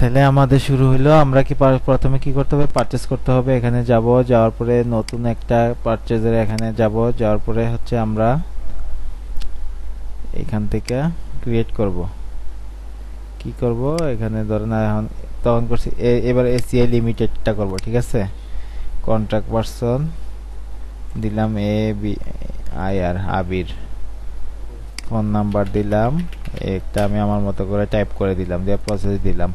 তাহলে আমাদের শুরু হলো। আমরা কি প্রথমে কি করতে হবে? পারচেজ করতে হবে। এখানে যাব, যাওয়ার পরে নতুন একটা পারচেজের এখানে যাব, যাওয়ার পরে হচ্ছে আমরা এখান থেকে ক্রিয়েট করব। কি করব? এখানে ধরেন এখন তখন করছি এবার এসিআই লিমিটেডটা করব, ঠিক আছে? কন্ট্রাক্ট পারসন দিলাম A B I R Abir, phone number দিলাম, একটা আমি আমার মতো করে টাইপ করে দিলাম, দিয়ে প্রসেস দিলাম,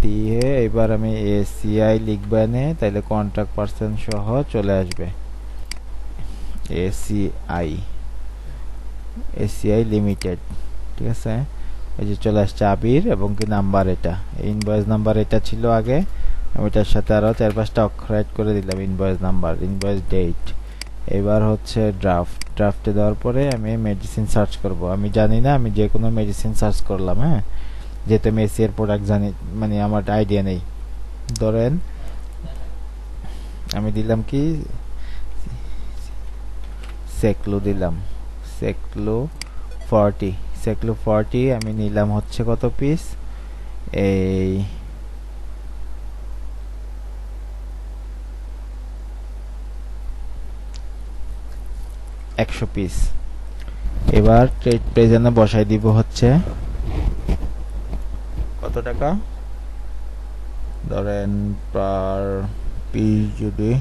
দিয়ে এবার আমি এসিআই লিখবানে তাইলে কন্ট্রাক্ট পারসন সহ চলে আসবে এসিআই, এসিআই লিমিটেড, ঠিক আছে? এই যে চলে আসছে আবির এবং কি নাম্বার, এটা ইনভয়েস নাম্বার এটা ছিল আগে, আমি এটার সাথে আরো 4-5টা অক্ষর অ্যাড করে দিলাম, ইনভয়েস নাম্বার, ইনভয়েস ডেট। এবার হচ্ছে ড্রাফটে দেওয়ার পরে আমি মেডিসিন সার্চ করব। আমি জানি না, আমি যে কোনো মেডিসিন সার্চ করলাম, হ্যাঁ, যেহেতু আমি এসি এর প্রোডাক্ট জানি, মানে আমার আইডিয়া নেই। ধরেন আমি দিলাম কি সেকলো দিলাম, সেকলো 40, সেকলো 40 আমি নিলাম হচ্ছে কত পিস? এই 100 পিস। এবার ট্রেড প্রেজেন্টে বসাই দিব হচ্ছে কত টাকা? ধরেন পার পিস যদি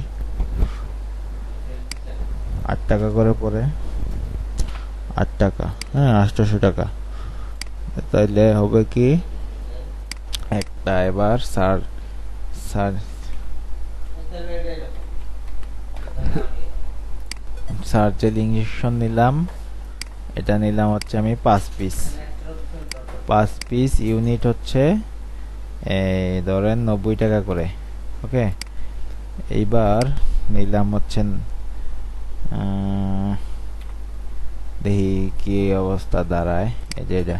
8 টাকা করে পড়ে, 8 টাকা, হ্যাঁ 800 টাকা, তাইলে হবে কি একটা, এবার স্যার স্যার সার্জেল ইঞ্জেকশন নিলাম, এটা নিলাম হচ্ছে আমি 5 পিস, 5 পিস ইউনিট হচ্ছে এই ধরেন 90 টাকা করে, ওকে? এইবার নিলাম হচ্ছে দেখি কি অবস্থা দাঁড়ায়। এই যে এটা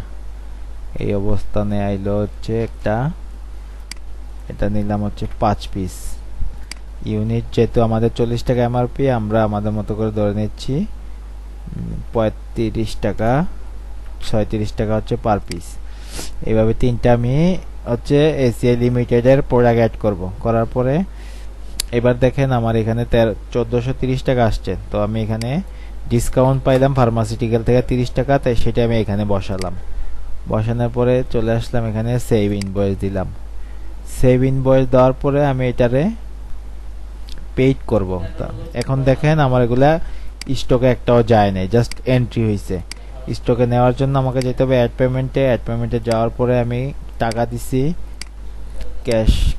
এই অবস্থানে আইলো হচ্ছে একটা, এটা নিলাম হচ্ছে 5 পিস ইউনিট, যেহেতু আমাদের 40 টাকা এমআরপি, আমরা আমাদের মতো করে ধরে নিচ্ছি 35 টাকা, 37 টাকা হচ্ছে পার পিস। এইভাবে তিনটা আমি হচ্ছে এসিআই লিমিটেডের প্রোডাক্ট অ্যাড করব। করার পরে এবার দেখেন আমার এখানে 1430 টাকা আসছে, তো আমি এখানে ডিসকাউন্ট পাইলাম ফার্মাসিউটিক্যাল থেকে 30 টাকা, তাই সেটা আমি এখানে বসালাম। বসানোর পরে চলে আসলাম এখানে সেভ ইনভয়েস দিলাম। সেভ ইনভয়েস দেওয়ার পরে আমি এটারে পেইড করব। এখন দেখেন আমার এগুলা স্টকে একটাও যায় নাই, জাস্ট এন্ট্রি হয়েছে। স্টকে নেওয়ার জন্য আমাকে যেতে হবে অ্যাড পেমেন্টে, অ্যাড পেমেন্টে যাওয়ার পরে আমি টাকা দিছি,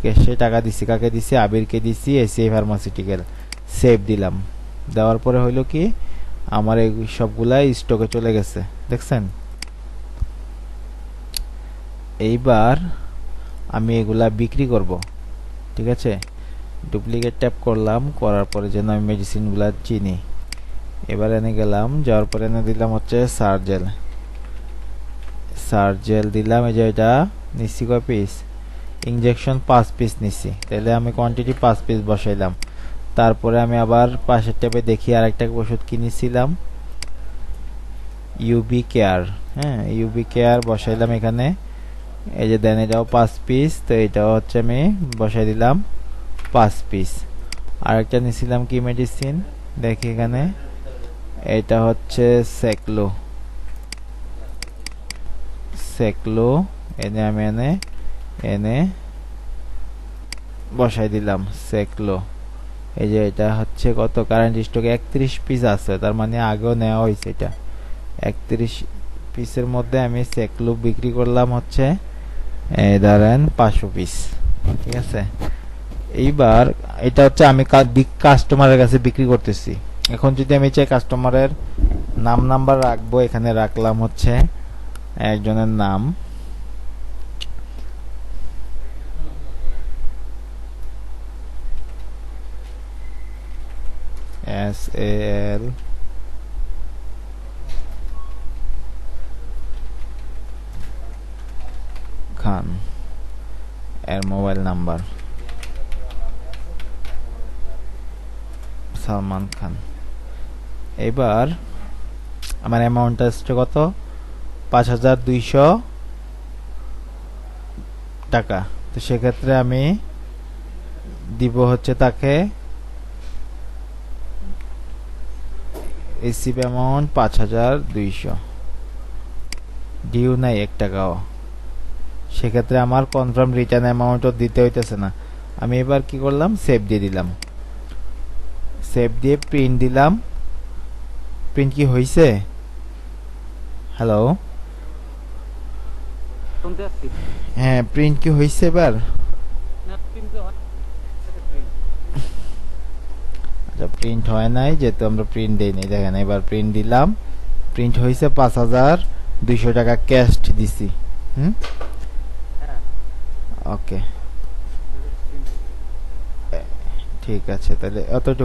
ক্যাশে টাকা দিছি, কাকে দিছি? আবিরকে দিছি, এসিআই ফার্মাসিউটিক্যাল। সেভ দিলাম। দেওয়ার পরে হইলো কি আমার এই সবগুলা স্টকে চলে গেছে, দেখছেন? এইবার আমি এগুলা বিক্রি করব, ঠিক আছে? ডুপ্লিকেট ট্যাপ করলাম, করার পরে যেন আমি মেডিসিনগুলা চিনি। এবার এনে গেলাম, যাওয়ার পরে এনে দিলাম হচ্ছে সার্জেল, সার্জেল দিলাম। এই যে এটা নিচ্ছি কয় পিস? ইনজেকশন 5 পিস নিচ্ছি, তাহলে আমি কোয়ান্টিটি 5 পিস বসাইলাম। তারপরে আমি আবার পাশের ট্যাবে দেখি আরেকটা ওষুধ কিনেছিলাম, ইউবি কেয়ার, হ্যাঁ ইউবি কেয়ার বসাইলাম এখানে। এই যে দেন এটাও 5 পিস, তো এটাও হচ্ছে আমি বসাই দিলাম 5 পিস। আরেকটা নিছিলাম কি মেডিসিন দেখি এখানে, এটা হচ্ছে সেকলো, সেকলো এনে আমি এনে বসাই দিলাম সেকলো। এই যে এটা হচ্ছে কত কারেন্ট স্টকে 31 পিস আছে, তার মানে আগেও নেওয়া হয়েছে এটা। 31 পিসের মধ্যে আমি সেকলো বিক্রি করলাম হচ্ছে ধরেন 500 পিস, ঠিক আছে? এইবার এটা হচ্ছে আমি কাস্টমারের কাছে বিক্রি করতেছি। এখন যদি আমি চাই কাস্টমারের নাম নাম্বার রাখবো, এখানে রাখলাম হচ্ছে একজনের নাম, SAL খান, এর মোবাইল নাম্বার সালমান খান। এবার আমার অ্যামাউন্টটা হচ্ছে কত? 5200 টাকা। তো সেক্ষেত্রে আমি দিব হচ্ছে তাকে রিসিভ অ্যামাউন্ট 5200, ডিউ নাই 1 টাকাও। সেক্ষেত্রে আমার কনফার্ম রিটার্ন অ্যামাউন্টও দিতে হইতেছে না। আমি এবার কি করলাম, সেভ দিয়ে দিলাম। সেভ দিয়ে প্রিন্ট দিলাম। প্রিন্ট কি হইছে? হ্যালো, শুনতে পাচ্ছি হ্যাঁ প্রিন্ট কি হইছে এবার? না কিন্তু প্রিন্ট আচ্ছা, প্রিন্ট হয় নাই যেহেতু আমরা প্রিন্ট দেই নাই। দেখেন এবার প্রিন্ট দিলাম, প্রিন্ট হইছে 5200 টাকা ক্যাশ দিছি। হুম, হ্যাঁ ওকে, ঠিক আছে, তাহলে এতটুকু